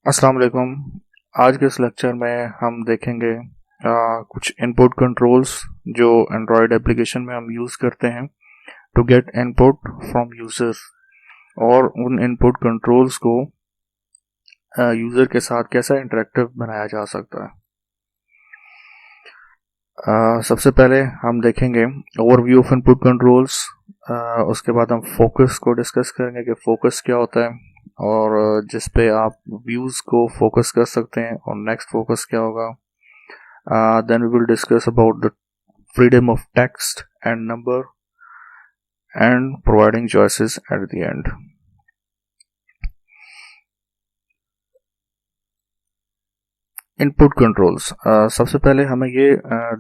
अस्सलाम वालेकुम। आज के इस लेक्चर में हम देखेंगे कुछ इनपुट कंट्रोल्स जो एंड्रॉयड एप्लीकेशन में हम यूज़ करते हैं to get input from users, और उन इनपुट कंट्रोल्स को यूज़र के साथ कैसा इंटरेक्टिव बनाया जा सकता है। सबसे पहले हम देखेंगे ओवरव्यू ऑफ इनपुट कंट्रोल्स। उसके बाद हम फोकस को डिस्कस करेंगे कि फोकस क्या होता है और जिस पे आप व्यूज़ को फोकस कर सकते हैं, और नेक्स्ट फोकस क्या होगा। Then we will discuss about the freedom of text and number and providing choices at the end. Input controls, सबसे पहले हमें ये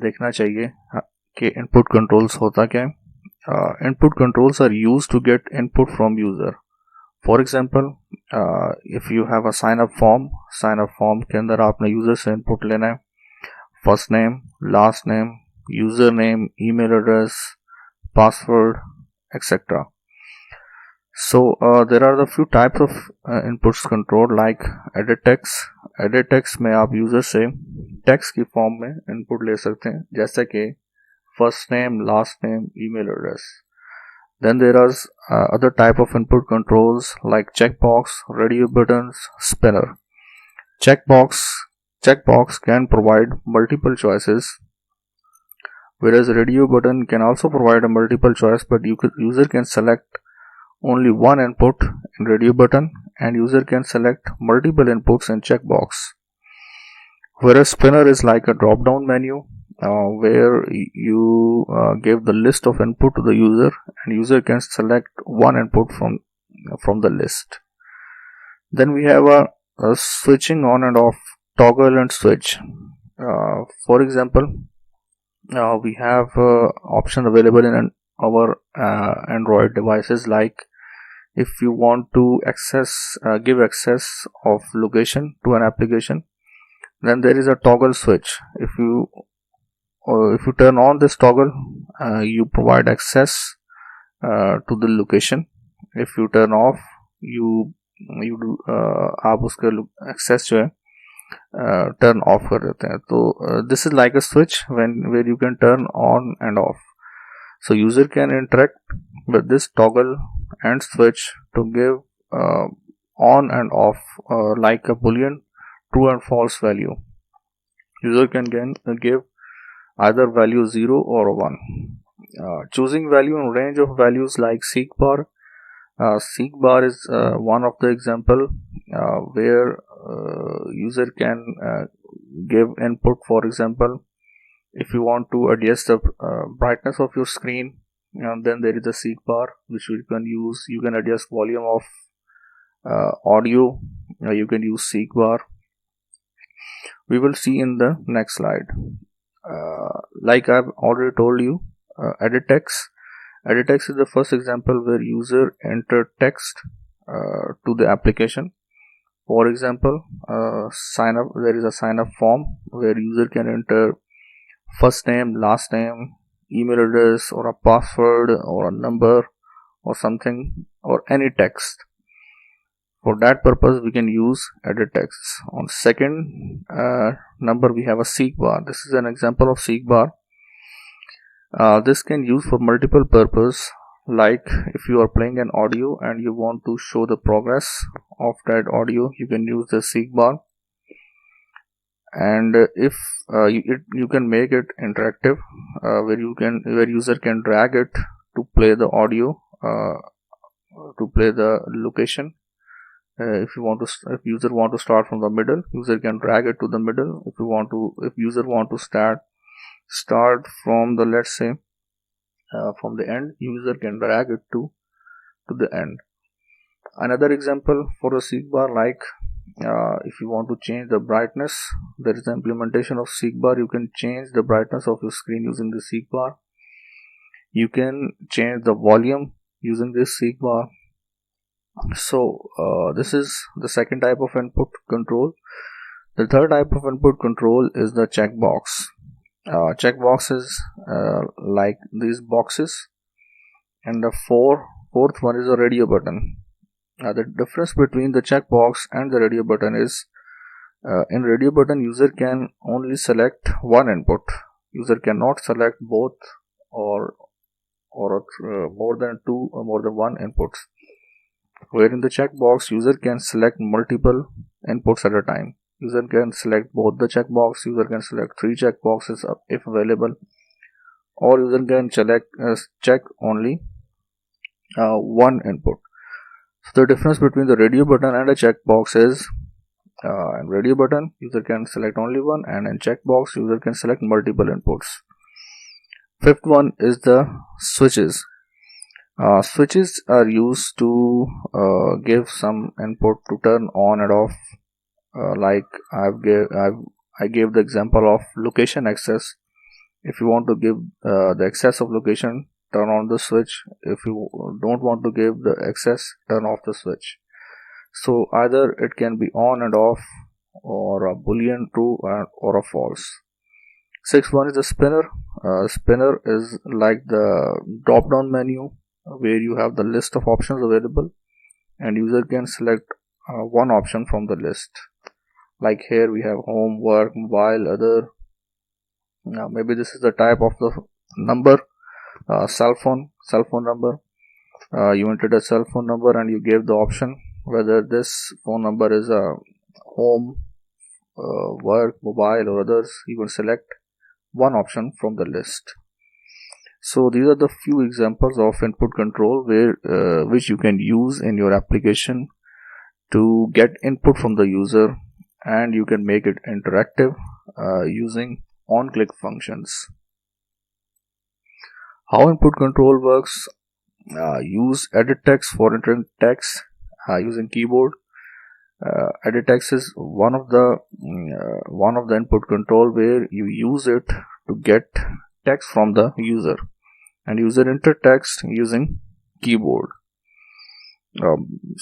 देखना चाहिए कि इनपुट कंट्रोल्स होता क्या है। Input controls are use to get input from user. For example, if you have a sign up form के अंदर आपने यूज़र से इनपुट लेना है। First name, last name, user name, email address, password, etcetera. So there are the few types of inputs control like edit text. edit text में आप user से text की फॉर्म में इनपुट ले सकते हैं, जैसे कि first name, last name, email address. Then there are other type of input controls like checkbox, radio buttons, spinner. Checkbox checkbox can provide multiple choices, whereas radio button can also provide a multiple choice, but user can select only one input in radio button, and user can select multiple inputs in checkbox. Whereas spinner is like a drop down menu where you give the list of input to the user, and user can select one input from the list. Then we have a switching on and off, toggle and switch. For example, we have option available in our Android devices, like if you want to give access of location to an application, then there is a toggle switch. If you turn on this toggle, you provide access to the location. If you turn off, you do आप उसका access जो है turn off कर देते हैं. तो this is like a switch where you can turn on and off. So user can interact with this toggle and switch to give on and off like a boolean true and false value. User can give either value 0 or 1. Choosing value and range of values like seek bar. Seek bar is one of the example where user can give input. For example, if you want to adjust the brightness of your screen, then there is a seek bar which you can use. You can adjust volume of audio. You can use seek bar. We will see in the next slide. Like I've already told you, edit text. Edit text is the first example where user enter text to the application. For example, sign up. There is a sign up form where user can enter first name, last name, email address, or a password, or a number, or something, or any text. For that purpose, we can use edit text. On second number, we have a seek bar. This is an example of seek bar. This can use for multiple purpose, like if you are playing an audio and you want to show the progress of that audio, you can use the seek bar. And if you can make it interactive, where user can drag it to play the audio, to play the location. If user want to start from the middle, user can drag it to the middle. If user want to start from the, let's say, from the end, user can drag it to the end. Another example for a seek bar, like if you want to change the brightness, there is an implementation of seek bar. You can change the brightness of your screen using the seek bar. You can change the volume using this seek bar. So this is the second type of input control. The third type of input control is the checkbox. Checkbox is like these boxes, and the fourth one is a radio button. The difference between the checkbox and the radio button is In radio button, user can only select one input. User cannot select both or more than two or more than one inputs. Where in the checkbox, user can select multiple inputs at a time. User can select both the checkbox. User can select 3 checkboxes if available, or user can check only one input. So the difference between the radio button and a checkbox is, in radio button user can select only one, and in checkbox user can select multiple inputs. Fifth one is the switches. Switches are used to give some input to turn on and off. Like I gave the example of location access. If you want to give the access of location, turn on the switch. If you don't want to give the access, turn off the switch. So either it can be on and off, or a boolean true or a false. Sixth one is the spinner. Spinner is like the drop down menu where you have the list of options available, and user can select one option from the list. Like here we have home, work, mobile, other. Now maybe this is the type of the number, cell phone number. You entered a cell phone number and you gave the option whether this phone number is a home, work, mobile, or others. You can select one option from the list. So these are the few examples of input control which you can use in your application to get input from the user, and you can make it interactive using on-click functions. How input control works: use edit text for entering text using keyboard. Edit text is one of the input control where you use it to get text from the user, and user enter text using keyboard.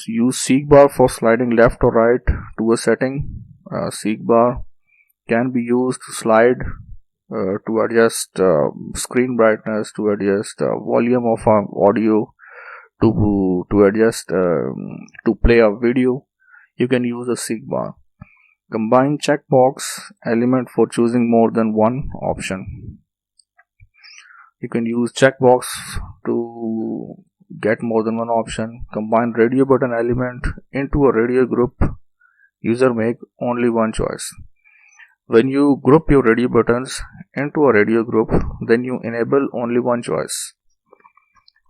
Use seek bar for sliding left or right to a setting. Seek bar can be used to slide to adjust screen brightness, to adjust volume of audio, to adjust to play a video. You can use a seek bar. Combine checkbox element for choosing more than one option. You can use checkbox to get more than one option. Combine radio button element into a radio group. User make only one choice. When you group your radio buttons into a radio group, then you enable only one choice.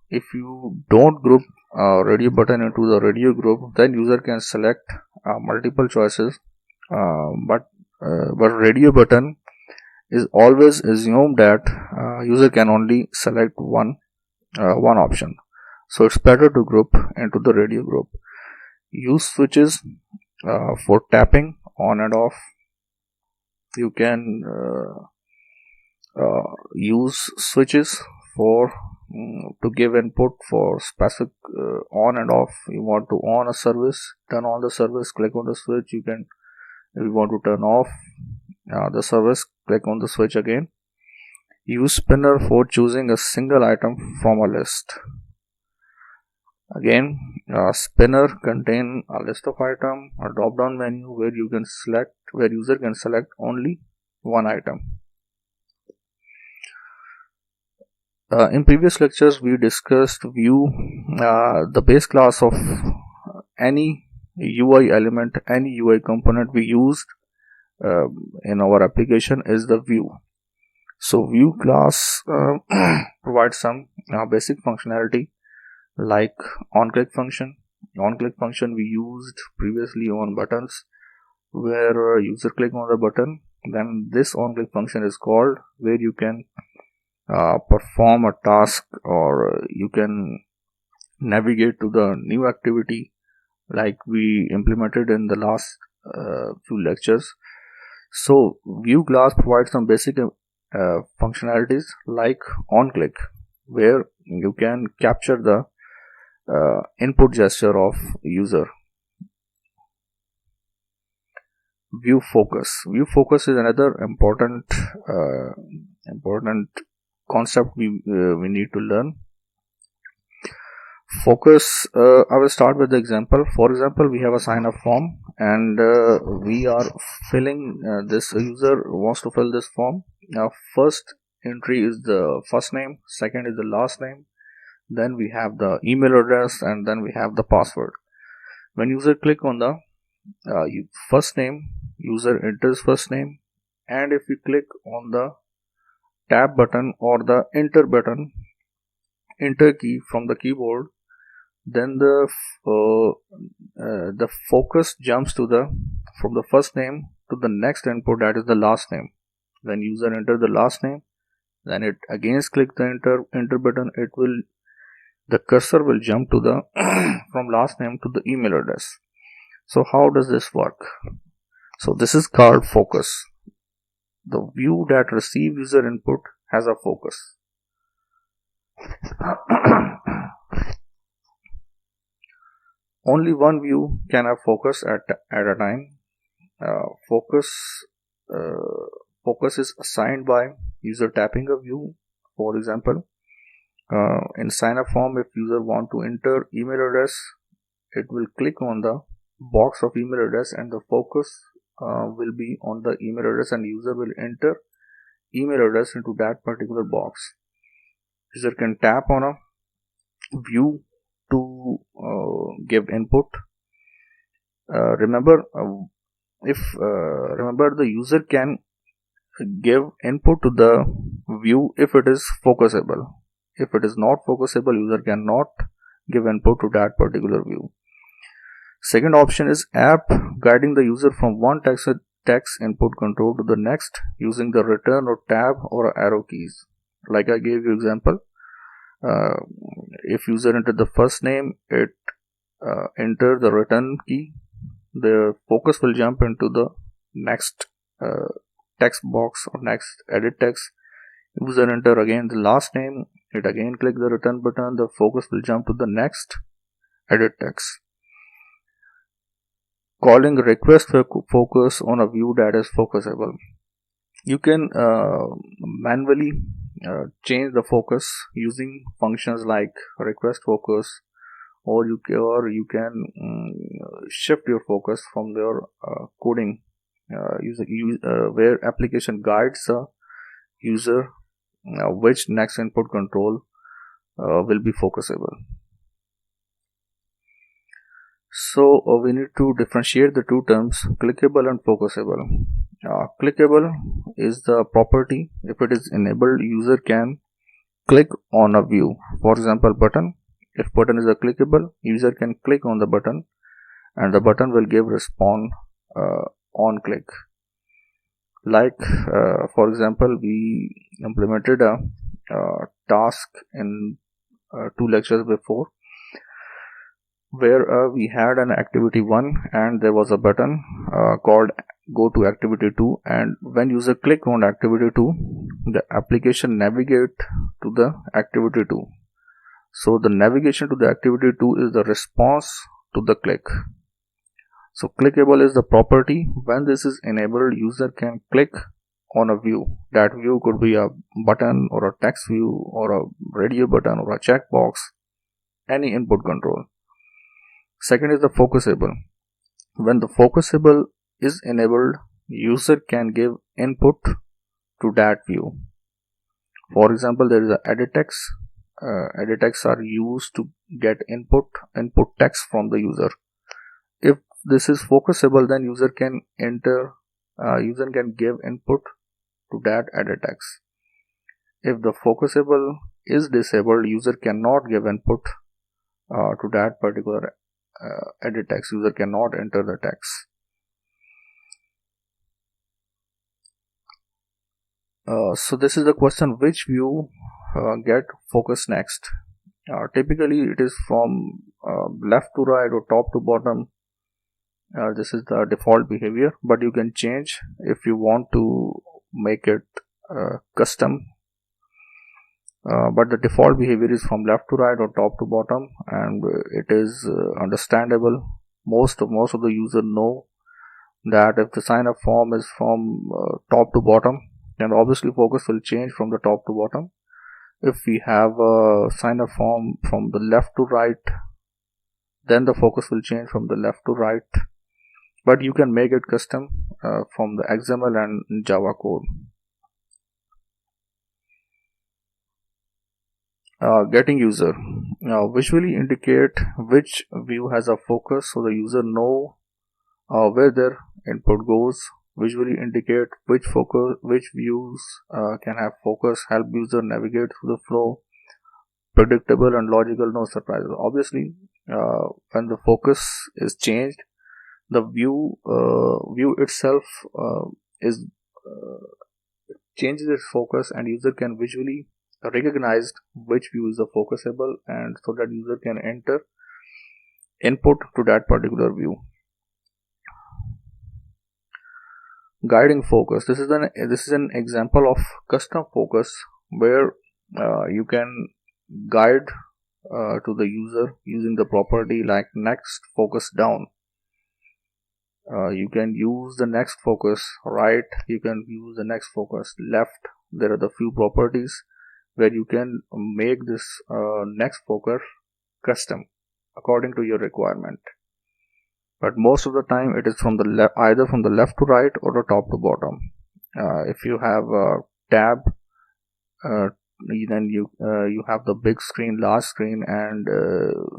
If you don't group a radio button into the radio group, then user can select multiple choices, but radio button is always assumed that user can only select one option. So it's better to group into the radio group. Use switches for tapping on and off. You can use switches for to give input for specific on and off. You want to on a service, turn on the service, click on the switch. You can, if you want to turn off the service, click on the switch again. Use spinner for choosing a single item from a list. Again, spinner contain a list of item, a drop down menu where user can select only one item. In previous lectures we discussed view. The base class of any UI element, any UI component we used in our application is the view. So view class provides some basic functionality like on-click function. On-click function we used previously on buttons, where user click on the button, then this on-click function is called, where you can perform a task, or you can navigate to the new activity like we implemented in the last few lectures. So view class provides some basic functionalities like on click, where you can capture the input gesture of user. View focus is another important concept we need to learn. Focus, I will start with the example. For example, we have a sign up form and we are filling this user wants to fill this form. Now first entry is the first name, second is the last name, then we have the email address, and then we have the password. When user click on the first name, user enters first name, and if we click on the tab button or the enter button, enter key from the keyboard, then the focus jumps to the from the first name to the next input, that is the last name. When user enter the last name, then it again click the enter button, the cursor will jump to the from last name to the email address. So how does this work? So this is called focus. The view that receive user input has a focus. Only one view can have focus at a time. Focus is assigned by user tapping a view. For example, in sign up form, if user want to enter email address, it will click on the box of email address, and the focus will be on the email address, and user will enter email address into that particular box. User can tap on a view to give input. Remember the user can give input to the view if it is focusable. If it is not focusable, user cannot give input to that particular view. Second option is app guiding the user from one text input control to the next using the return or tab or arrow keys. Like I gave you example, if user enter the first name, it enter the return key, the focus will jump into the next text box or next edit text. User enter again the last name, it again click the return button, the focus will jump to the next edit text. Calling request focus on a view that is focusable. You can manually change the focus using functions like request focus, or you can shift your focus from your coding where application guides the user which next input control will be focusable. So we need to differentiate the two terms, clickable and focusable. Clickable is the property. If it is enabled, user can click on a view. For example, button. If button is a clickable, user can click on the button and the button will give response on click. Like for example, we implemented a task in 2 lectures before, where we had an activity 1 and there was a button called go to activity 2, and when user click on activity 2, the application navigate to the activity 2. So the navigation to the activity 2 is the response to the click. So clickable is the property. When this is enabled, user can click on a view. That view could be a button or a text view or a radio button or a checkbox, any input control. Second is the focusable. When the focusable is enabled, user can give input to that view. For example, there is a edit text. Edit texts are used to get input text from the user. If this is focusable, then user can give input to that edit text. If the focusable is disabled, user cannot give input to that particular edit text. User cannot enter the text. So this is the question, which view get focus next? Typically it is from left to right or top to bottom. This is the default behavior, but you can change if you want to make it custom. But the default behavior is from left to right or top to bottom, and it is understandable. Most of the user know that if the sign up form is from top to bottom, then obviously focus will change from the top to bottom. If we have a sign up form from the left to right, then the focus will change from the left to right. but you can make it custom from the XML and Java code. Getting user. Visually indicate which view has a focus so the user know where their input goes. Visually indicate which views can have focus, help user navigate through the flow. Predictable and logical, no surprises. Obviously, when the focus is changed, the view itself is changes its focus, and user can visually recognize which view is the focusable, and so that user can enter input to that particular view. Guiding focus. This is an example of custom focus where you can guide to the user using the property like next focus down. You can use the next focus right, you can use the next focus left. There are the few properties where you can make this next focus custom according to your requirement, but most of the time it is from the either from the left to right or the top to bottom. If you have a tab, then you have the big screen, large screen, and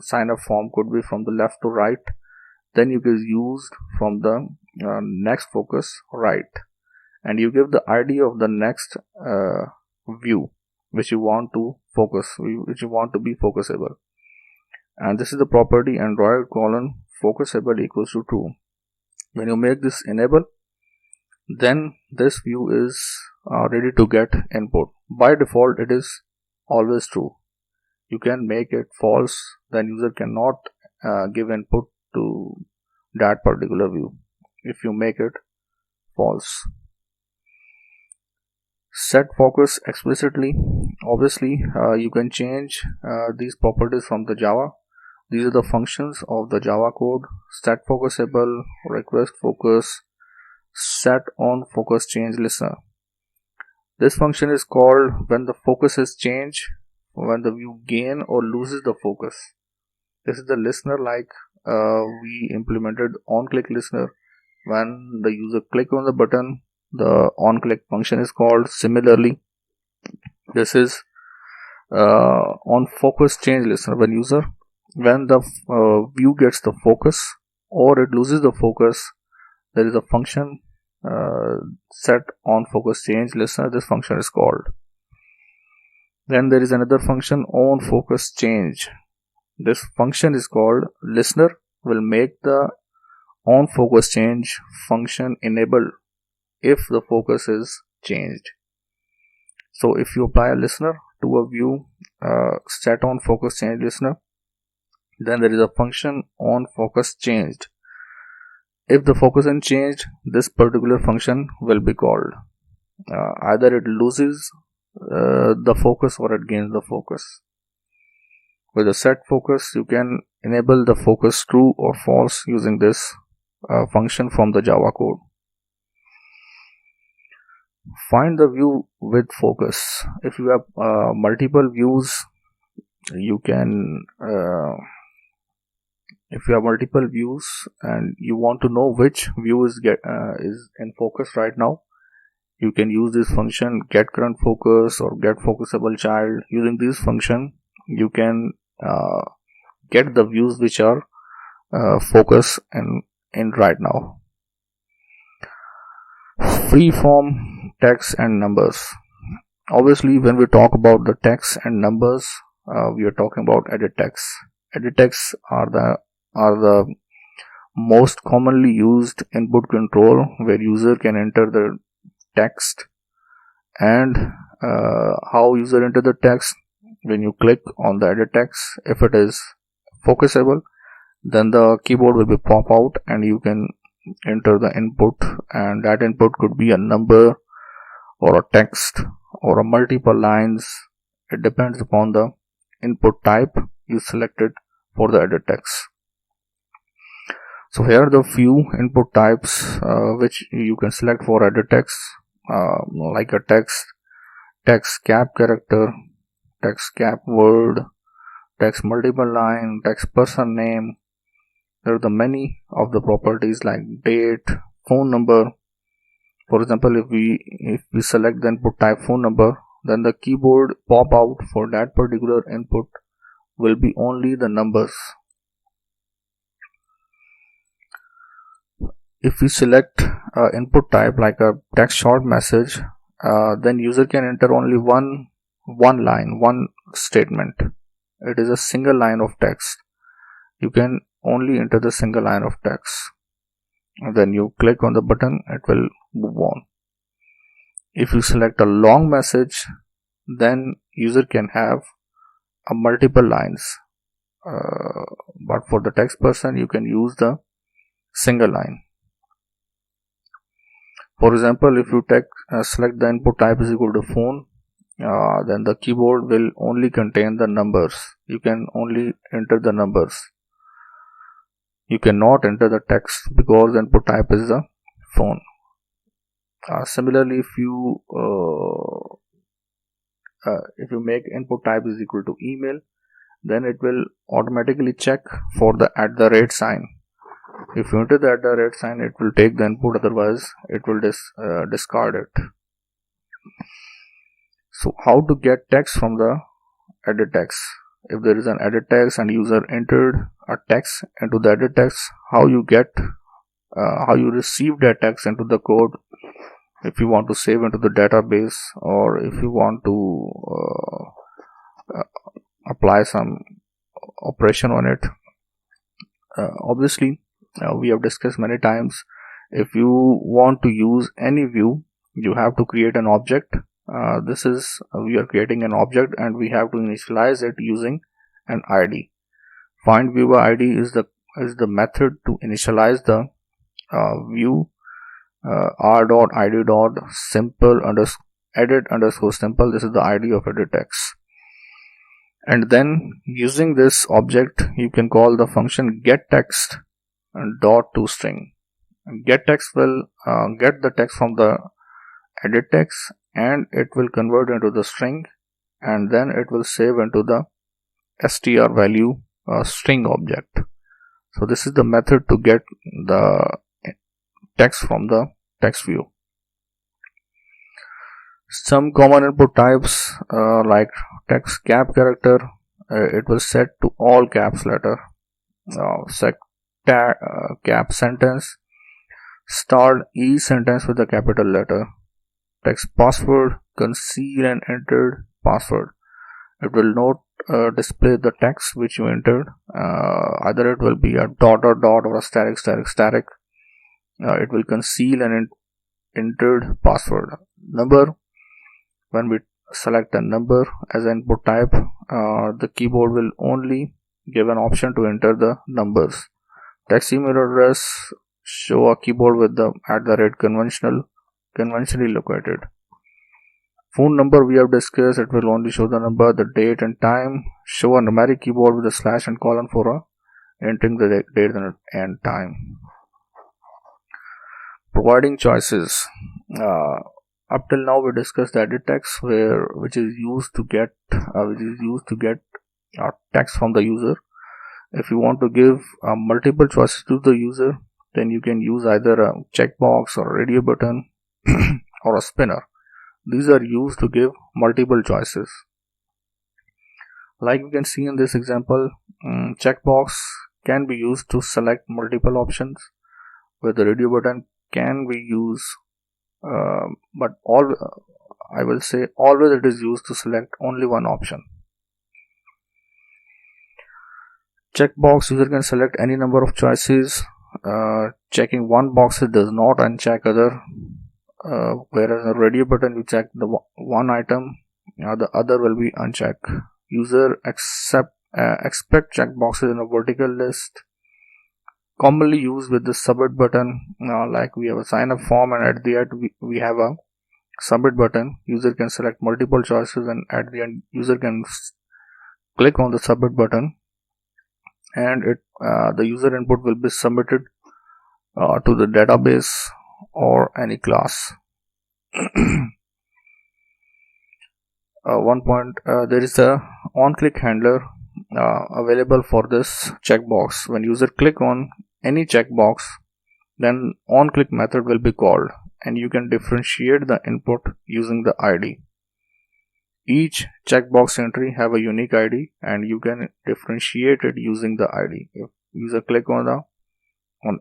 sign up form could be from the left to right. Then you can use from the next focus right, and you give the ID of the next view which you want to focus, which you want to be focusable, and this is the property Android colon focusable equals to true. When you make this enable, then this view is ready to get input. By default it is always true. You can make it false, then user cannot give input to that particular view if you make it false. Set focus explicitly. Obviously you can change these properties from the Java. These are the functions of the Java code: set focusable, request focus, set on focus change listener. This function is called when the focus is changed, when the view gain or loses the focus. This is the listener like we implemented on click listener. When the user click on the button, the on click function is called. Similarly, this is on focus change listener. When the view gets the focus or it loses the focus, there is a function set on focus change listener. This function is called. Then there is another function on focus change. This function is called. Listener will make the on focus change function enabled if the focus is changed. So if you apply a listener to a view set on focus change listener, then there is a function on focus changed. If the focus is changed, this particular function will be called. Either it loses the focus or it gains the focus. With the set focus, you can enable the focus true or false using this function from the Java code. Find the view with focus. If you have multiple views, you can if you have multiple views and you want to know which view is in focus right now, you can use this function get current focus or get focusable child. Using this function, you can get the views which are focus in right now. Freeform text and numbers. Obviously, when we talk about the text and numbers, we are talking about edit text. Edit texts are the most commonly used input control where user can enter the text. And how user enter the text: when you click on the edit text, if it is focusable, then the keyboard will be pop out and you can enter the input, and that input could be a number or a text or a multiple lines. It depends upon the input type you selected for the edit text. So here are the few input types which you can select for edit text, like a text cap character, text cap word, text multiple line, text person name, there are the many of the properties like date, phone number. For example, if we select the input type phone number, then the keyboard pop out for that particular input will be only the numbers. If we select input type like a text short message, then user can enter only one line, one statement. It is a single line of text. You can only enter the single line of text. And then you click on the button, it will move on. If you select a long message, then user can have a multiple lines. But for the text person, you can use the single line. For example, if you select the input type is equal to phone, then the keyboard will only contain the numbers. You can only enter the numbers. You cannot enter the text because the input type is the phone. Similarly, if you make input type is equal to email, then it will automatically check for the @ sign. If you enter the @ sign, it will take the input, otherwise it will discard it. So how to get text from the edit text? If there is an edit text and user entered a text into the edit text, how you receive that text into the code, if you want to save into the database, or if you want to apply some operation on it. Obviously, we have discussed many times, if you want to use any view, you have to create an object. We are creating an object and we have to initialize it using an ID. Find viewer ID is the method to initialize the view. r.id.simple edit underscore simple. This is the ID of edit text. And then using this object, you can call the function getText dot toString. GetText will get the text from the edit text and it will convert into the string, and then it will save into the str value string object. So this is the method to get the text from the text view. Some common input types like text cap character, it will set to all caps letter. Set cap sentence, start each sentence with a capital letter. Text password, conceal and entered password. It will not display the text which you entered. Either it will be a dot or a static. It will conceal an entered password. Number, when we select a number as an input type, the keyboard will only give an option to enter the numbers. Text email address, show a keyboard with the @ conventionally located. Phone number we have discussed, it will only show the number, the date and time. Show a numeric keyboard with a slash and colon for entering the date and time. Providing choices. Up till now we discussed the edit text, which is used to get text from the user. If you want to give multiple choices to the user, then you can use either a checkbox or a radio button or a spinner. These are used to give multiple choices. Like we can see in this example, checkbox can be used to select multiple options, where the radio button can be used, but I will say always it is used to select only one option. Checkbox, user can select any number of choices. Checking one box does not uncheck other, whereas a radio button you check the one item, the other will be unchecked. User expect checkboxes in a vertical list, commonly used with the submit button. Like we have a sign up form and at the end we have a submit button. User can select multiple choices and at the end user can click on the submit button, and the user input will be submitted to the database or any class. One point, there is a on-click handler. available for this checkbox. When user click on any checkbox, then on-click method will be called, and you can differentiate the input using the ID. Each checkbox entry have a unique ID, and you can differentiate it using the ID. If user click on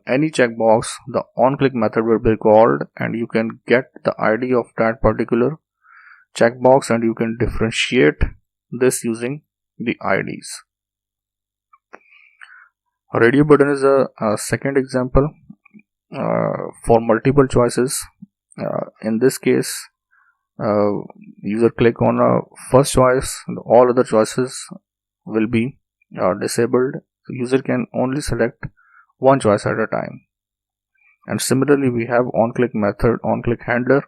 any checkbox, the on-click method will be called, and you can get the ID of that particular checkbox, and you can differentiate this using the IDs. Radio button is a second example for multiple choices. In this case, user click on a first choice, all other choices will be disabled. So user can only select one choice at a time. And similarly, we have on-click method, on-click handler,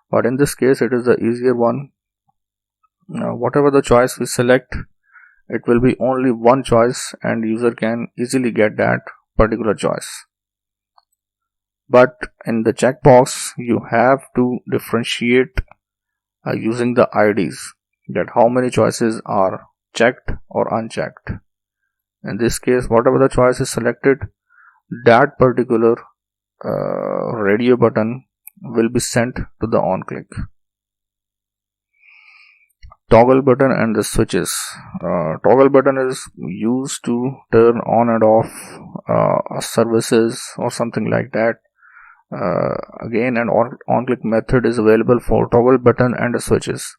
but in this case it is the easier one. Whatever the choice we select, it will be only one choice, and user can easily get that particular choice. But in the checkbox, you have to differentiate using the IDs, that how many choices are checked or unchecked. In this case, whatever the choice is selected, that particular radio button will be sent to the on-click. Toggle button and the switches. Toggle button is used to turn on and off services or something like that. Again, an on-click method is available for toggle button and the switches,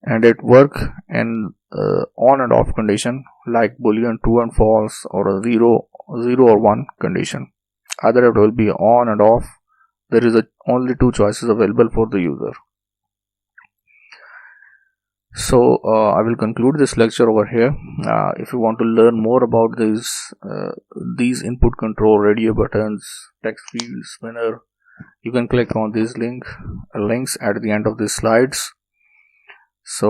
and it work in on and off condition like boolean true and false, or a 0 or 1 condition. Either it will be on and off. There is only two choices available for the user. So I will conclude this lecture over here. If you want to learn more about these input control, radio buttons, text field, spinner, you can click on these links at the end of these slides. So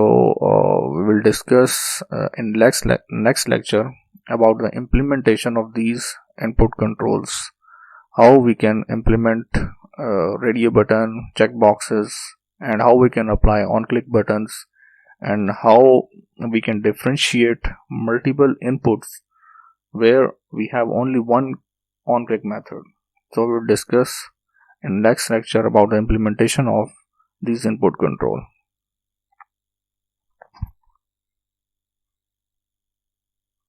we will discuss in next lecture about the implementation of these input controls, how we can implement radio button, checkboxes, and how we can apply on-click buttons, and how we can differentiate multiple inputs where we have only one on-click method. So we will discuss in next lecture about the implementation of these input control.